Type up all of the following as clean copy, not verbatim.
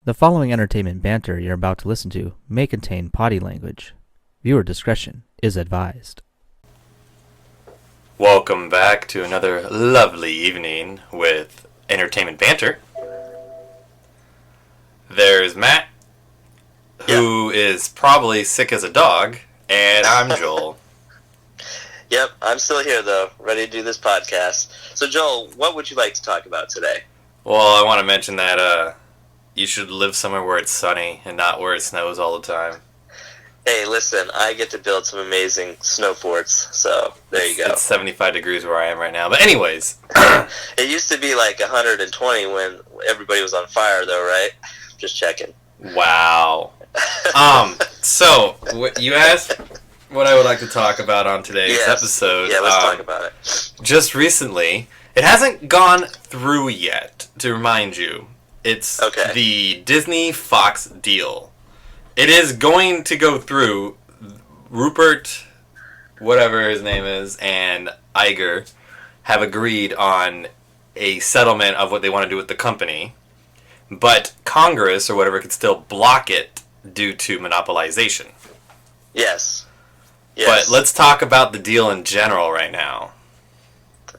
The following entertainment banter you're about to listen to may contain potty language. Viewer discretion is advised. Welcome back to another lovely evening with entertainment banter. There's Matt, who is probably sick as a dog, and I'm Joel. Yep, I'm still here though, ready to do this podcast. So Joel, what would you like to talk about today? Well, I want to mention that you should live somewhere where it's sunny and not where it snows all the time. Hey, listen, I get to build some amazing snow forts, so there you go. It's 75 degrees where I am right now. But anyways. It used to be like 120 when everybody was on fire though, right? Just checking. Wow. So, you asked what I would like to talk about on today's episode. Yeah, let's talk about it. Just recently, it hasn't gone through yet, to remind you. It's the Disney-Fox deal. It is going to go through. Rupert, whatever his name is, and Iger have agreed on a settlement of what they want to do with the company. But Congress, or whatever, could still block it due to monopolization. Yes. But let's talk about the deal in general right now.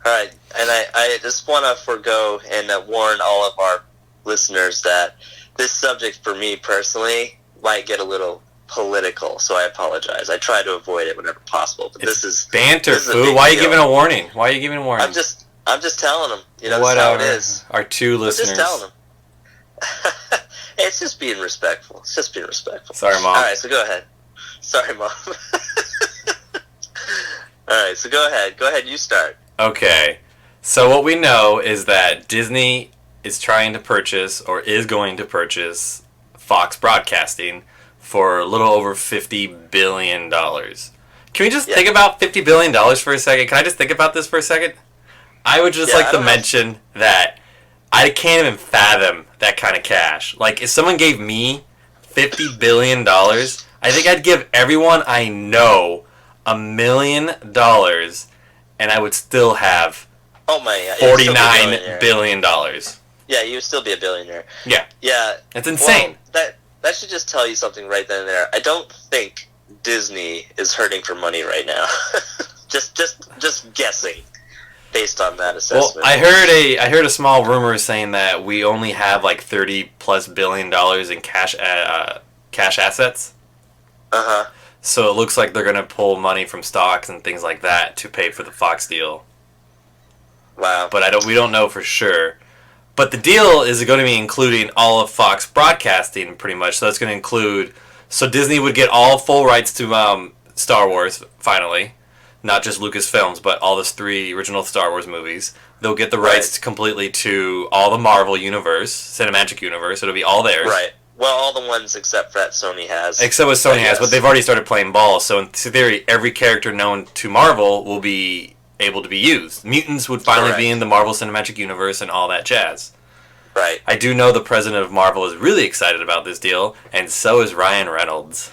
Alright, and I just want to forego and warn all of our listeners that this subject for me personally might get a little political, so I apologize. I try to avoid it whenever possible, but it's this is banter, fool. Why are you giving a warning? Why are you giving a warning? I'm just telling them, that's how it is. Our two listeners. I'm just telling them. It's just being respectful. It's just being respectful. Sorry, Mom. Alright, so go ahead. Sorry, Mom. Alright, so go ahead. Go ahead, you start. Okay. So what we know is that Disney is trying to purchase, or is going to purchase, Fox Broadcasting for a little over $50 billion. Can we just think about $50 billion for a second? Can I just think about this for a second? I would just like to mention that I can't even fathom that kind of cash. Like, if someone gave me $50 billion, I think I'd give everyone I know $1 million, and I would still have $49 billion. Yeah, you would still be a billionaire. Yeah. Yeah. It's insane. Well, that should just tell you something right then and there. I don't think Disney is hurting for money right now. just guessing based on that assessment. Well, I heard a small rumor saying that we only have like $30+ billion in cash assets. Uh-huh. So it looks like they're going to pull money from stocks and things like that to pay for the Fox deal. Wow. But we don't know for sure. But the deal is going to be including all of Fox Broadcasting, pretty much. So that's going to include... So Disney would get all full rights to Star Wars, finally. Not just Lucasfilms, but all the 3 original Star Wars movies. They'll get the rights completely to all the Marvel universe, Cinematic Universe. It'll be all theirs. Right. Well, all the ones except for that Sony has. Except what Sony has, but they've already started playing ball. So in theory, every character known to Marvel will be able to be used. Mutants would finally be in the Marvel Cinematic Universe and all that jazz. Right. I do know the president of Marvel is really excited about this deal, and so is Ryan Reynolds.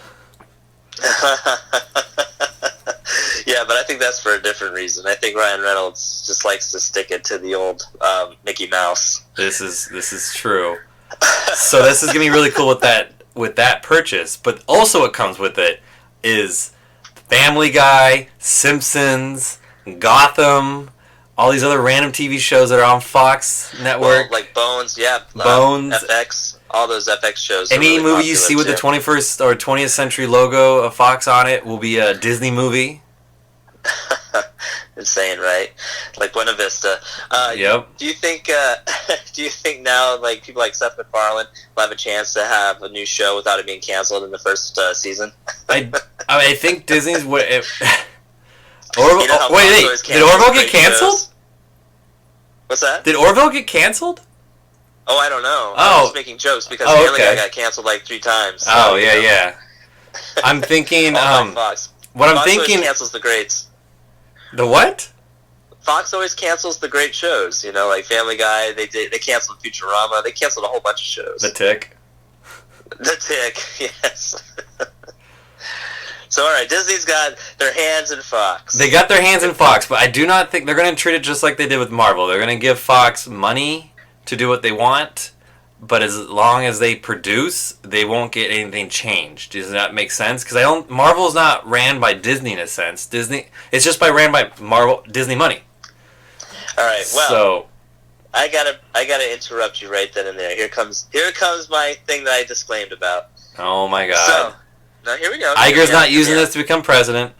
Yeah, but I think that's for a different reason. I think Ryan Reynolds just likes to stick it to the old Mickey Mouse. This is true. So this is gonna be really cool with that purchase, but also what comes with it is Family Guy, Simpsons, Gotham, all these other random TV shows that are on Fox Network. Well, like Bones, Bones, FX, all those FX shows. Any really movie you see with the 21st or 20th century logo of Fox on it will be a Disney movie. Insane, right? Like Buena Vista. Yep. Do you think now, like, people like Seth MacFarlane will have a chance to have a new show without it being canceled in the first season? I think Disney's did Did Orville get canceled? What's that? Did Orville get canceled? Oh, I don't know. Oh. I was making jokes because Family Guy got canceled like 3 times. So, oh, yeah. I'm thinking, Fox. What Fox I'm thinking... always cancels the greats. The what? Fox always cancels the great shows, like Family Guy, they canceled Futurama, they canceled a whole bunch of shows. The Tick. The Tick, yes. So, alright, Disney's got their hands in Fox. They got their hands in Fox, but I do not think they're going to treat it just like they did with Marvel. They're going to give Fox money to do what they want, but as long as they produce, they won't get anything changed. Does that make sense? Because Marvel's not ran by Disney in a sense. It's just ran by Disney money. All right. Well, so I gotta interrupt you right then and there. Here comes my thing that I disclaimed about. oh my god, So now here we go. Iger's not using this to become president.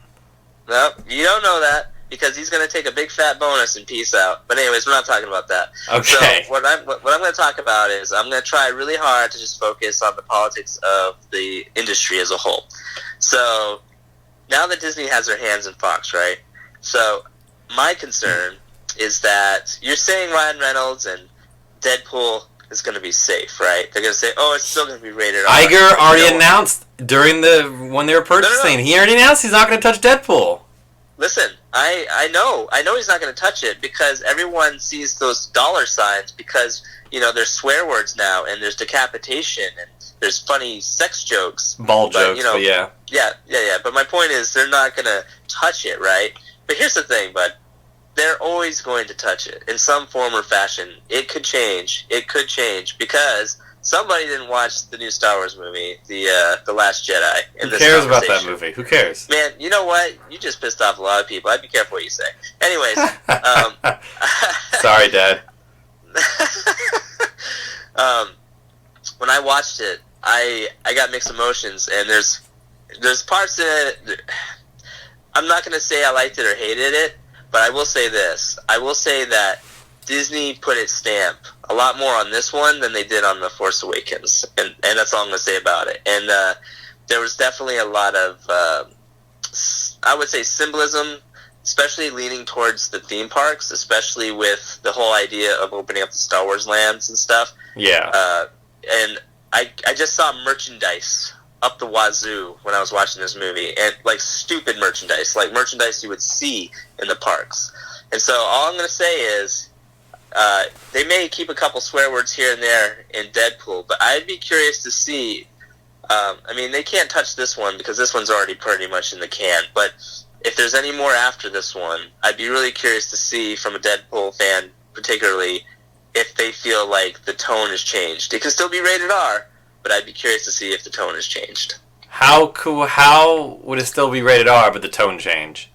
No, you don't know that because he's gonna take a big fat bonus and peace out. But anyways, we're not talking about that. Okay. So what I'm gonna talk about is I'm gonna try really hard to just focus on the politics of the industry as a whole. So now that Disney has their hands in Fox, right? So my concern is that you're saying Ryan Reynolds and Deadpool is going to be safe, right? They're going to say, "Oh, it's still going to be rated R." Iger already announced when they were purchasing. No. He already announced he's not going to touch Deadpool. Listen, I know he's not going to touch it because everyone sees those dollar signs because there's swear words now and there's decapitation and there's funny sex jokes, Ball jokes, but yeah. Yeah. But my point is, they're not going to touch it, right? But here's the thing, bud. They're always going to touch it in some form or fashion. It could change. Because somebody didn't watch the new Star Wars movie, the Last Jedi. Who cares about that movie? Who cares? Man, you know what? You just pissed off a lot of people. I'd be careful what you say. Anyways, sorry, Dad. When I watched it, I got mixed emotions, and there's parts in it. I'm not going to say I liked it or hated it. But I will say this. I will say that Disney put its stamp a lot more on this one than they did on The Force Awakens. And that's all I'm going to say about it. And there was definitely a lot of, I would say, symbolism, especially leaning towards the theme parks, especially with the whole idea of opening up the Star Wars lands and stuff. Yeah. And I just saw merchandise up the wazoo when I was watching this movie, and like stupid merchandise, like merchandise you would see in the parks. And so all I'm going to say is they may keep a couple swear words here and there in Deadpool, but I'd be curious to see. I mean, they can't touch this one because this one's already pretty much in the can, but if there's any more after this one, I'd be really curious to see from a Deadpool fan particularly if they feel like the tone has changed. It can still be rated R, but I'd be curious to see if the tone has changed. How would it still be rated R, but the tone change?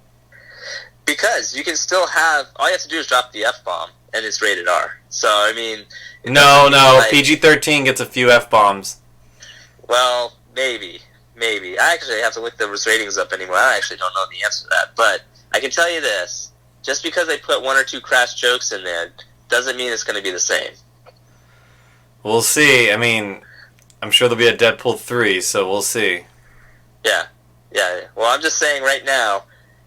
Because you can still have, all you have to do is drop the F-bomb, and it's rated R. So, I mean... No, like, PG-13 gets a few F-bombs. Well, maybe. I actually have to look those ratings up anymore. I actually don't know the answer to that. But I can tell you this. Just because they put one or two crass jokes in there doesn't mean it's going to be the same. We'll see. I mean... I'm sure there'll be a Deadpool 3, so we'll see. Yeah. Well, I'm just saying right now,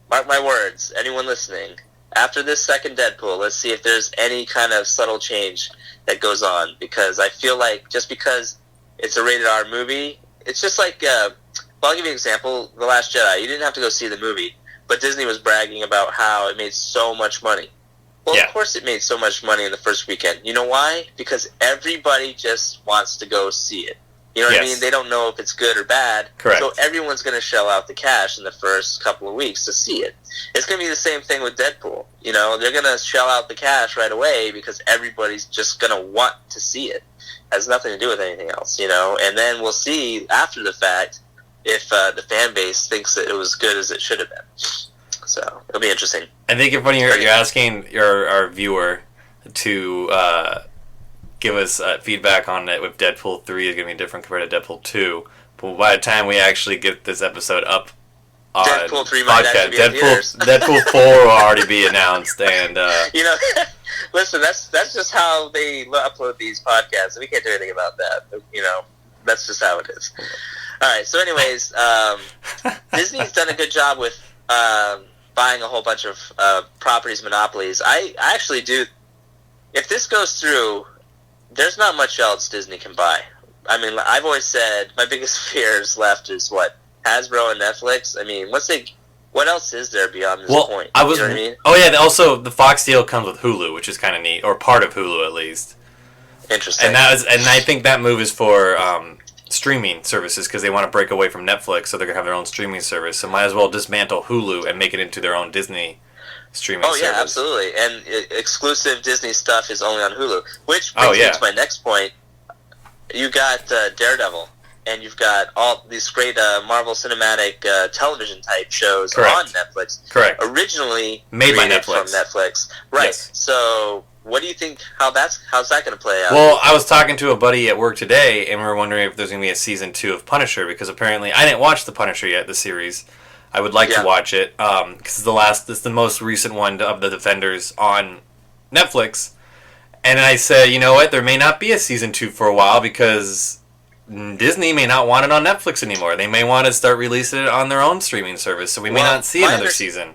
mark my words, anyone listening, after this second Deadpool, let's see if there's any kind of subtle change that goes on, because I feel like just because it's a rated R movie, it's just like, well, I'll give you an example, The Last Jedi. You didn't have to go see the movie, but Disney was bragging about how it made so much money. Well, yeah. Of course it made so much money in the first weekend. You know why? Because everybody just wants to go see it. You know what I mean? They don't know if it's good or bad. Correct. So everyone's going to shell out the cash in the first couple of weeks to see it. It's going to be the same thing with Deadpool. They're going to shell out the cash right away because everybody's just going to want to see it. It has nothing to do with anything else, And then we'll see after the fact if the fan base thinks that it was good as it should have been. So it'll be interesting. I think if when you're asking our viewer to give us feedback on it, if Deadpool 3 is going to be different compared to Deadpool 2, but by the time we actually get this episode up on Deadpool 3 might actually be in theaters. Deadpool 4 will already be announced, and listen, that's just how they upload these podcasts. We can't do anything about that. That's just how it is. All right. So, anyways, Disney's done a good job with buying a whole bunch of properties, monopolies. I actually do. If this goes through, there's not much else Disney can buy. I mean, I've always said my biggest fears left is what? Hasbro and Netflix. I mean, what else is there beyond this point? You know what I mean? Oh yeah. Also, the Fox deal comes with Hulu, which is kind of neat, or part of Hulu at least. Interesting. And I think that move is for streaming services because they want to break away from Netflix, so they're gonna have their own streaming service. So might as well dismantle Hulu and make it into their own Disney streaming service. Oh yeah, absolutely. And exclusive Disney stuff is only on Hulu, which brings me to my next point. you got Daredevil, and you've got all these great Marvel Cinematic television type shows Correct. on Netflix. Correct. Originally Made by created Netflix. from Netflix, right? Yes. So, what do you think? How's that going to play out? Well, I was talking to a buddy at work today, and we were wondering if there's going to be a season 2 of Punisher, because apparently I didn't watch the Punisher yet, the series. I would like to watch it because it's the most recent one of the Defenders on Netflix. And I said, you know what? There may not be a season 2 for a while because Disney may not want it on Netflix anymore. They may want to start releasing it on their own streaming service, so we may not see another season.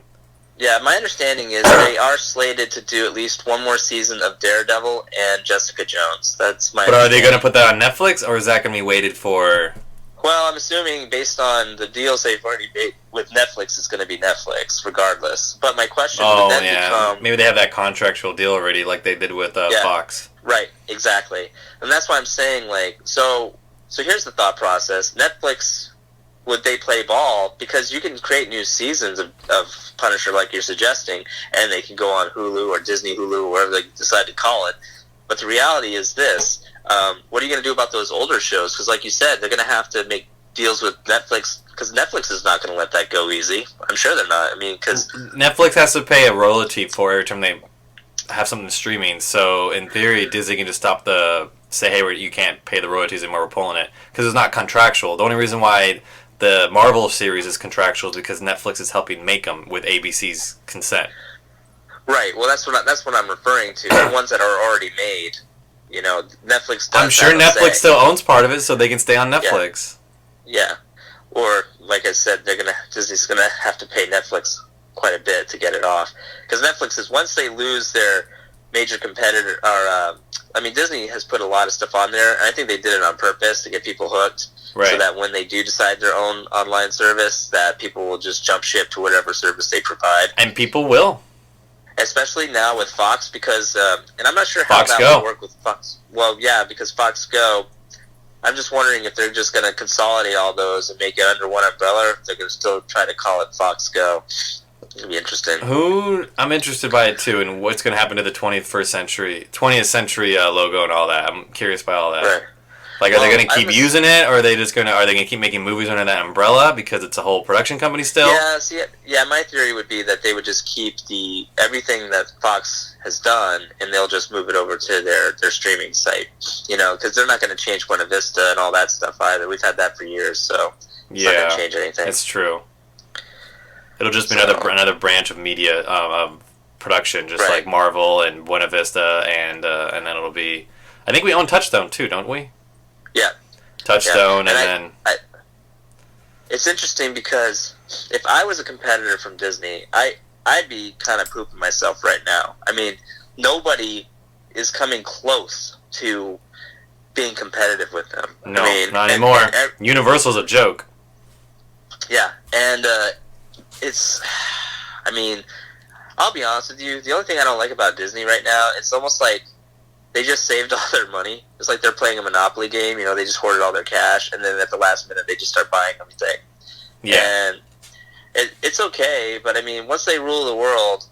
Yeah, my understanding is they are slated to do at least one more season of Daredevil and Jessica Jones. That's my. But are they going to put that on Netflix, or is that going to be waited for? Well, I'm assuming based on the deals they've already made with Netflix, it's going to be Netflix, regardless. But my question would then become... Maybe they have that contractual deal already, like they did with Fox. Right, exactly. And that's why I'm saying, like, so here's the thought process. Netflix, would they play ball? Because you can create new seasons of Punisher, like you're suggesting, and they can go on Hulu or Disney Hulu, or whatever they decide to call it. But the reality is this. What are you going to do about those older shows? Because like you said, they're going to have to make deals with Netflix, because Netflix is not going to let that go easy. I'm sure they're not. I mean, because... Netflix has to pay a royalty for every time they have something streaming. So in theory, Disney can just say, hey, you can't pay the royalties anymore, we're pulling it. Because it's not contractual. The only reason why the Marvel series is contractual is because Netflix is helping make them with ABC's consent. Right. Well, that's what I'm referring to. The ones that are already made. You know, Netflix does. I'm sure Netflix still owns part of it, so they can stay on Netflix. Yeah. Or, like I said, Disney's gonna have to pay Netflix quite a bit to get it off. Because Netflix is, once they lose their major competitor, Disney has put a lot of stuff on there, and I think they did it on purpose to get people hooked. Right. So that when they do decide their own online service, that people will just jump ship to whatever service they provide. And people will. Especially now with Fox, because, and I'm not sure how that will work with Fox. Well, yeah, because Fox Go, I'm just wondering if they're just going to consolidate all those and make it under one umbrella, or if they're going to still try to call it Fox Go. It's going to be interesting. I'm interested by it too, and what's going to happen to the 20th century logo and all that. I'm curious by all that. Right. Like, are they going to keep using it, or are they going to keep making movies under that umbrella because it's a whole production company still? Yeah, my theory would be that they would just keep everything that Fox has done, and they'll just move it over to their streaming site. You know, because they're not going to change Buena Vista and all that stuff either. We've had that for years, so it's not going to change anything. It's true. It'll just be another branch of media of production, just like Marvel and Buena Vista, and then it'll be. I think we own Touchstone too, don't we? Yeah. Touchstone, and then... it's interesting because if I was a competitor from Disney, I'd be kind of pooping myself right now. I mean, nobody is coming close to being competitive with them. No, not anymore. Universal's a joke. Yeah, and it's... I mean, I'll be honest with you, the only thing I don't like about Disney right now, it's almost like they just saved all their money. It's like they're playing a Monopoly game. You know, they just hoarded all their cash, and then at the last minute, they just start buying everything. Yeah. And it's okay, but I mean, once they rule the world,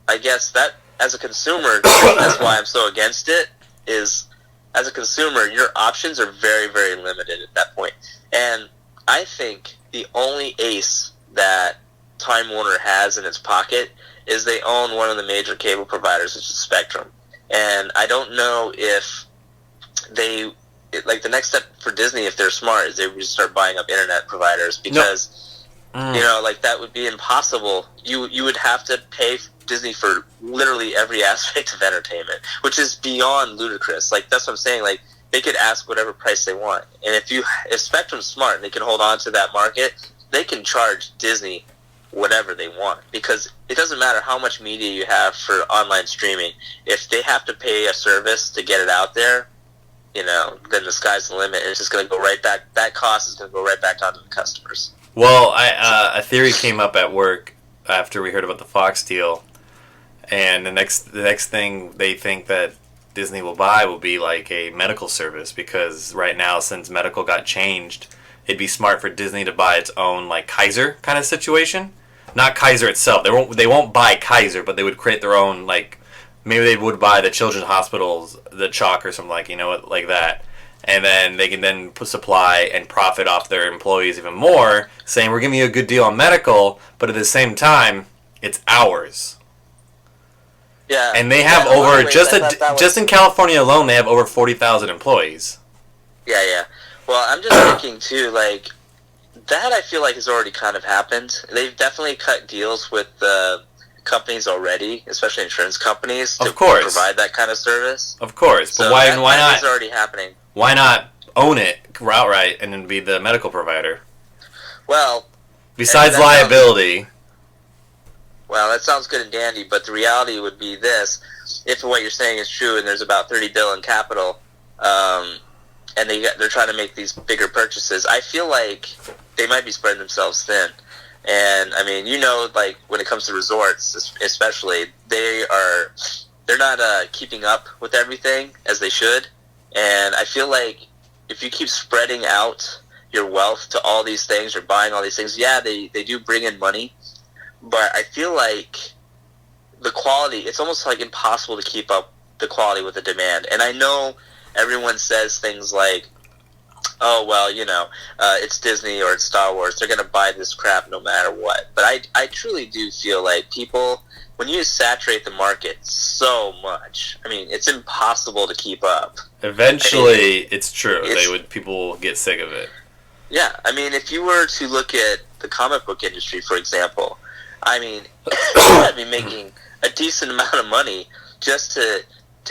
I guess that, as a consumer, that's why I'm so against it, is, as a consumer, your options are very, very limited at that point. And I think the only ace that Time Warner has in its pocket is they own one of the major cable providers, which is Spectrum. And I don't know if the next step for Disney, if they're smart, is they would start buying up internet providers, because, that would be impossible. You would have to pay Disney for literally every aspect of entertainment, which is beyond ludicrous. Like, that's what I'm saying. Like, they could ask whatever price they want. And if Spectrum's smart and they can hold on to that market, they can charge Disney whatever they want, because it doesn't matter how much media you have for online streaming. If they have to pay a service to get it out there, you know, then the sky's the limit. It's just going to go right back. That cost is going to go right back onto the customers. Well, a theory came up at work after we heard about the Fox deal, and the next thing they think that Disney will buy will be like a medical service, because right now, since medical got changed, it'd be smart for Disney to buy its own, like, Kaiser kind of situation. Not Kaiser itself. They won't buy Kaiser, but they would create their own, like, maybe they would buy the children's hospitals, the Chalk or something, like, you know, like that. And then they can then supply and profit off their employees even more, saying we're giving you a good deal on medical, but at the same time, it's ours. Yeah. And they have just in California alone, they have over 40,000 employees. Yeah. Well, I'm just thinking too, like that. I feel like has already kind of happened. They've definitely cut deals with companies already, especially insurance companies, to provide that kind of service. Of course, so but why that not? Is already happening. Why not own it outright and then be the medical provider? Well, besides liability. Well, that sounds good and dandy, but the reality would be this: if what you're saying is true, and there's about $30 billion in capital, and they're trying to make these bigger purchases, I feel like they might be spreading themselves thin. And I mean, like when it comes to resorts, especially, they're not keeping up with everything as they should. And I feel like if you keep spreading out your wealth to all these things or buying all these things, yeah, they do bring in money. But I feel like the quality, it's almost like impossible to keep up the quality with the demand. And I know everyone says things like, oh, well, it's Disney or it's Star Wars. They're going to buy this crap no matter what. But I truly do feel like people, when you saturate the market so much, I mean, it's impossible to keep up. Eventually, it's true. People will get sick of it. Yeah. I mean, if you were to look at the comic book industry, for example, I mean, I'd be making a decent amount of money just to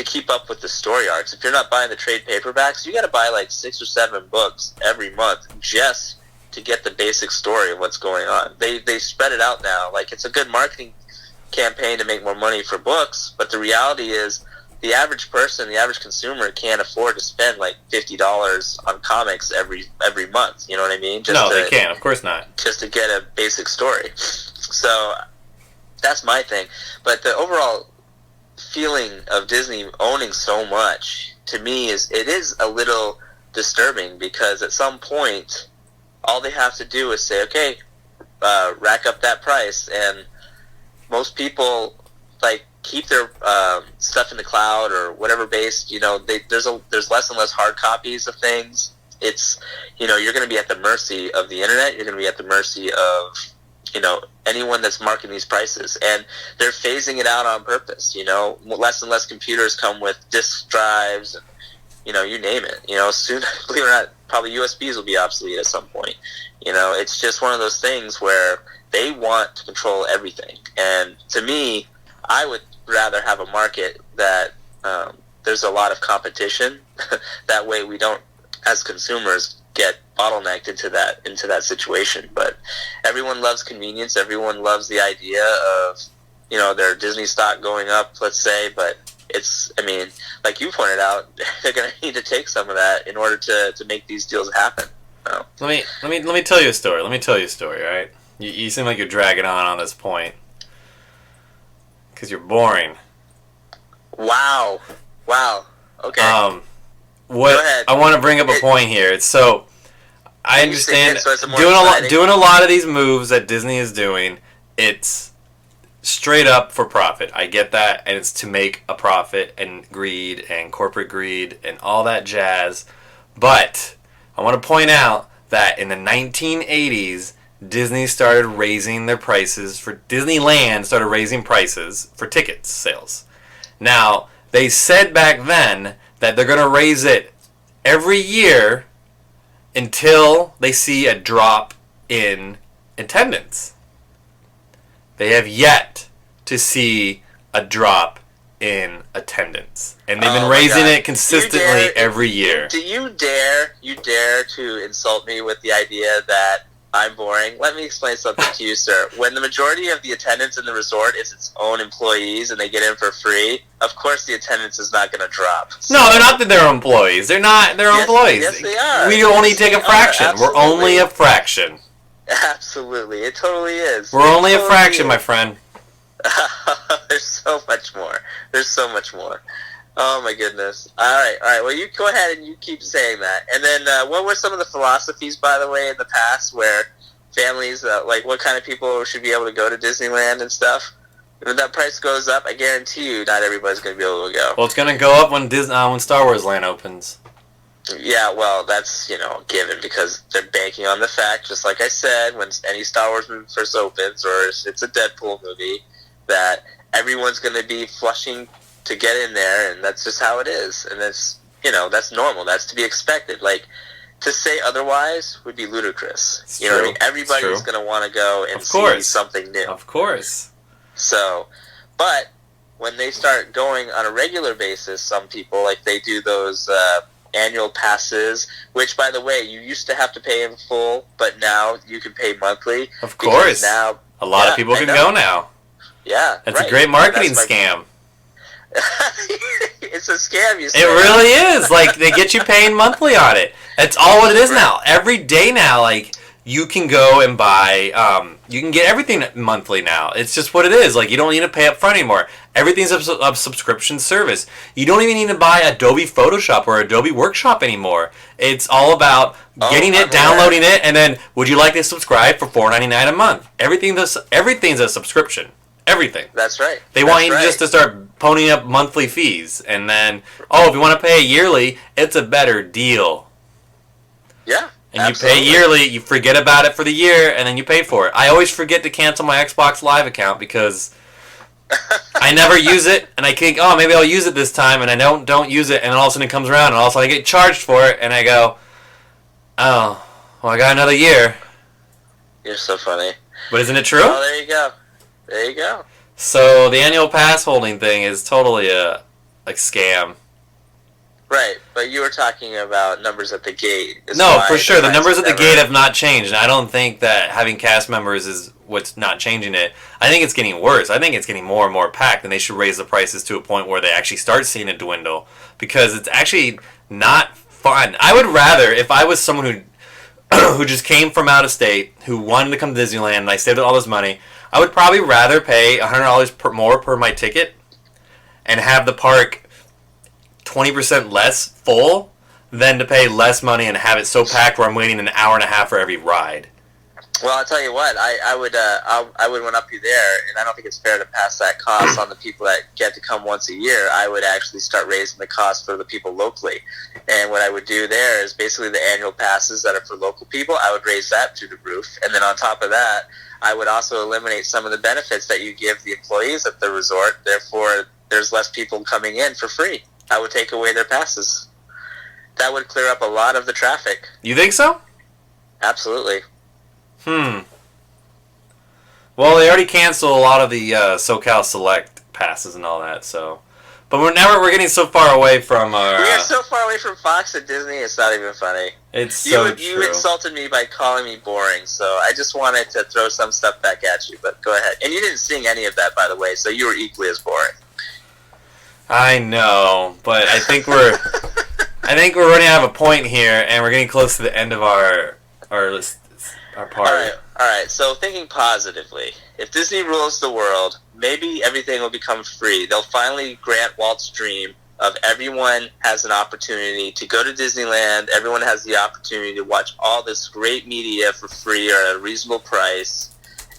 keep up with the story arcs. If you're not buying the trade paperbacks, you got to buy like 6 or 7 books every month just to get the basic story of what's going on. They spread it out now. Like, it's a good marketing campaign to make more money for books, but the reality is the average person, the average consumer can't afford to spend like $50 on comics every month. You know what I mean? They can't. Of course not. Just to get a basic story. So that's my thing. But the overall feeling of Disney owning so much, to me, is a little disturbing, because at some point all they have to do is say, okay, rack up that price, and most people like keep their stuff in the cloud or whatever based. There's less and less hard copies of things. It's you're going to be at the mercy of the internet. You're going to be at the mercy of anyone that's marking these prices, and they're phasing it out on purpose. Less and less computers come with disk drives, and you name it. Soon, believe it or not, probably USBs will be obsolete at some point. It's just one of those things where they want to control everything. And to me, I would rather have a market that there's a lot of competition. That way we don't, as consumers, get bottlenecked into that situation. But everyone loves convenience. Everyone loves the idea of their Disney stock going up, let's say. But like you pointed out, they're going to need to take some of that in order to make these deals happen. So. Let me tell you a story. All right? You seem like you're dragging on this point because you're boring. Wow. Okay. Go ahead. I want to bring up a point here. It's so I understand doing a lot of these moves that Disney is doing. It's straight up for profit. I get that, and it's to make a profit and greed and corporate greed and all that jazz. But I want to point out that in the 1980s, Disneyland started raising prices for tickets sales. Now, they said back then that they're going to raise it every year until they see a drop in attendance. They have yet to see a drop in attendance, and they've been raising it consistently every year. Do you dare to insult me with the idea that I'm boring? Let me explain something to you, sir. When the majority of the attendance in the resort is its own employees and they get in for free, of course the attendance is not going to drop. No, they're not their employees. They're not their employees. Yes, they are. We only take a fraction. We're only a fraction. Absolutely. It totally is. We're only a fraction, my friend. There's so much more. Oh my goodness. All right. Well, you go ahead and you keep saying that. And then, what were some of the philosophies, by the way, in the past where families, like what kind of people should be able to go to Disneyland and stuff? When that price goes up, I guarantee you, not everybody's going to be able to go. Well, it's going to go up when Star Wars Land opens. Yeah, well, that's, a given because they're banking on the fact, just like I said, when any Star Wars movie first opens or if it's a Deadpool movie, that everyone's going to be flushing to get in there, and that's just how it is. And that's normal. That's to be expected. Like, to say otherwise would be ludicrous. It's you know true. what I mean? Everybody's going to want to go and see something new. Of course. So, but when they start going on a regular basis, some people, like they do those annual passes, which, by the way, you used to have to pay in full, but now you can pay monthly. Of course. Now, a lot of people can go now. Yeah. That's a great marketing scam. It's a scam, you say. It really is. Like, they get you paying monthly on it. That's all what it is now. Every day now, like, you can go and buy, you can get everything monthly now. It's just what it is. Like, you don't need to pay up front anymore. Everything's a subscription service. You don't even need to buy Adobe Photoshop or Adobe Workshop anymore. It's all about getting it, downloading it, and then, would you like to subscribe for $4.99 a month? Everything's a subscription. Everything. That's right. They want you just to start ponying up monthly fees, and then, if you want to pay yearly, it's a better deal. Yeah. And absolutely. You pay yearly, you forget about it for the year, and then you pay for it. I always forget to cancel my Xbox Live account because I never use it, and I think, maybe I'll use it this time, and I don't use it, and then all of a sudden it comes around, and all of a sudden I get charged for it, and I go, I got another year. You're so funny. But isn't it true? Oh, there you go. There you go. So the annual pass holding thing is totally a scam. Right, but you were talking about numbers at the gate. No, for sure. The numbers at the gate have not changed. And I don't think that having cast members is what's not changing it. I think it's getting worse. I think it's getting more and more packed, and they should raise the prices to a point where they actually start seeing it dwindle, because it's actually not fun. I would rather, if I was someone who just came from out of state, who wanted to come to Disneyland, and I saved all this money, I would probably rather pay $100 more per my ticket and have the park 20% less full than to pay less money and have it so packed where I'm waiting an hour and a half for every ride. Well, I'll tell you what, I would one up you there, and I don't think it's fair to pass that cost on the people that get to come once a year. I would actually start raising the cost for the people locally. And what I would do there is basically the annual passes that are for local people, I would raise that through the roof. And then on top of that, I would also eliminate some of the benefits that you give the employees at the resort. Therefore, there's less people coming in for free. I would take away their passes. That would clear up a lot of the traffic. You think so? Absolutely. Well, they already canceled a lot of the SoCal Select passes and all that, so... But we're getting so far away from our... We are so far away from Fox and Disney, it's not even funny. It's so true. You insulted me by calling me boring, so I just wanted to throw some stuff back at you, but go ahead. And you didn't sing any of that, by the way, so you were equally as boring. I know, but I think we're running out of a point here, and we're getting close to the end of our part. All right. So thinking positively, if Disney rules the world, maybe everything will become free. They'll finally grant Walt's dream of everyone has an opportunity to go to Disneyland. Everyone has the opportunity to watch all this great media for free or at a reasonable price.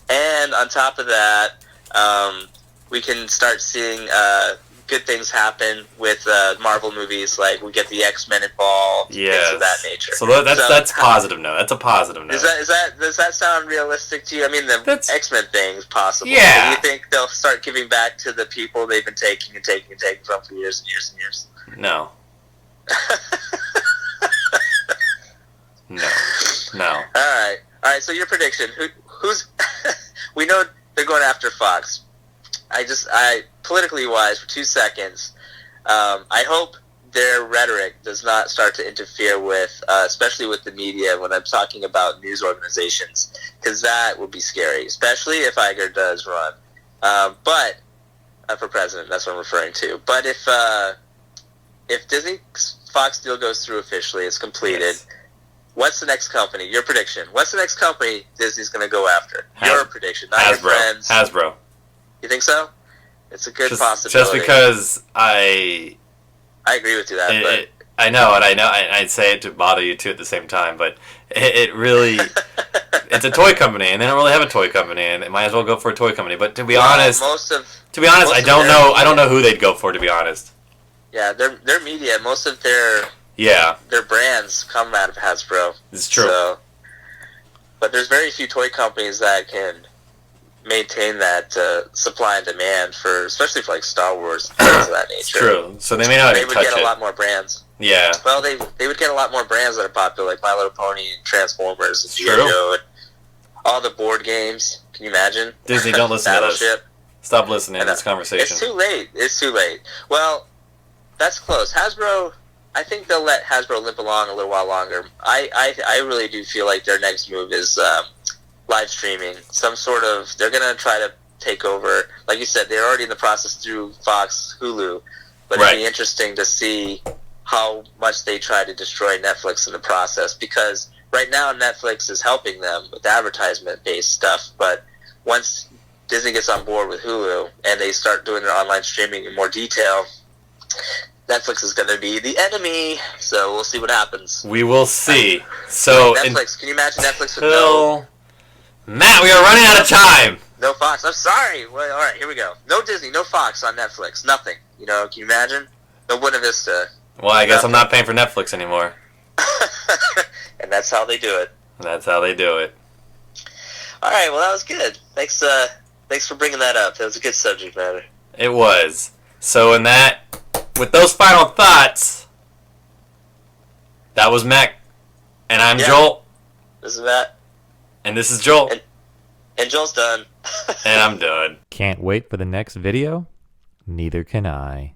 And on top of that, we can start seeing good things happen with Marvel movies, like we get the X-Men involved, things of that nature. So that's positive note. That's a positive note. Does that sound realistic to you? I mean, the X-Men thing is possible. Yeah. Do you think they'll start giving back to the people they've been taking from for years and years and years? No. No. All right. So your prediction? Who's? We know they're going after Fox. I politically wise, for 2 seconds, I hope their rhetoric does not start to interfere with, especially with the media when I'm talking about news organizations, because that would be scary, especially if Iger does run. But for president, that's what I'm referring to. But if Disney Fox deal goes through officially, it's completed. Yes. What's the next company? Your prediction. What's the next company Disney's going to go after? Your prediction, not your friends. Hasbro. You think so? It's a good possibility. Just because I agree with you that. I know, and I'd say it to bother you too at the same time, but it really, it's a toy company, and they don't really have a toy company, and they might as well go for a toy company. But to be honest, I don't know who they'd go for. To be honest. Yeah, their media, most of their Yeah. their brands come out of Hasbro. It's true. So, but there's very few toy companies that can maintain that supply and demand especially for like Star Wars and things of that nature. It's true. So they may not They even would touch get it. a lot more brands. Yeah. Well, they would get a lot more brands that are popular, like My Little Pony and Transformers and It's G.I. true. Joe and all the board games. Can you imagine? Disney, don't listen to this. Battleship. Stop listening to this conversation. It's too late. It's too late. Well, that's close. Hasbro, I think they'll let Hasbro limp along a little while longer. I really do feel like their next move is live streaming. They're going to try to take over. Like you said, they're already in the process through Fox, Hulu. But Right. it'd be interesting to see how much they try to destroy Netflix in the process. Because right now Netflix is helping them with advertisement-based stuff. But once Disney gets on board with Hulu and they start doing their online streaming in more detail, Netflix is going to be the enemy. So we'll see what happens. We will see. So Netflix, can you imagine Netflix with Matt, we are running out of time. no Fox? I'm sorry. Well, all right, here we go. No Disney, no Fox on Netflix. Nothing. You know, can you imagine? No Buena Vista. Well, I guess I'm not paying for Netflix anymore. And that's how they do it. That's how they do it. All right, well, that was good. Thanks for bringing that up. That was a good subject matter. It was. So with those final thoughts, that was Mac, and I'm Joel, This is Matt. and this is Joel, And Joel's done. and I'm done. Can't wait for the next video? Neither can I.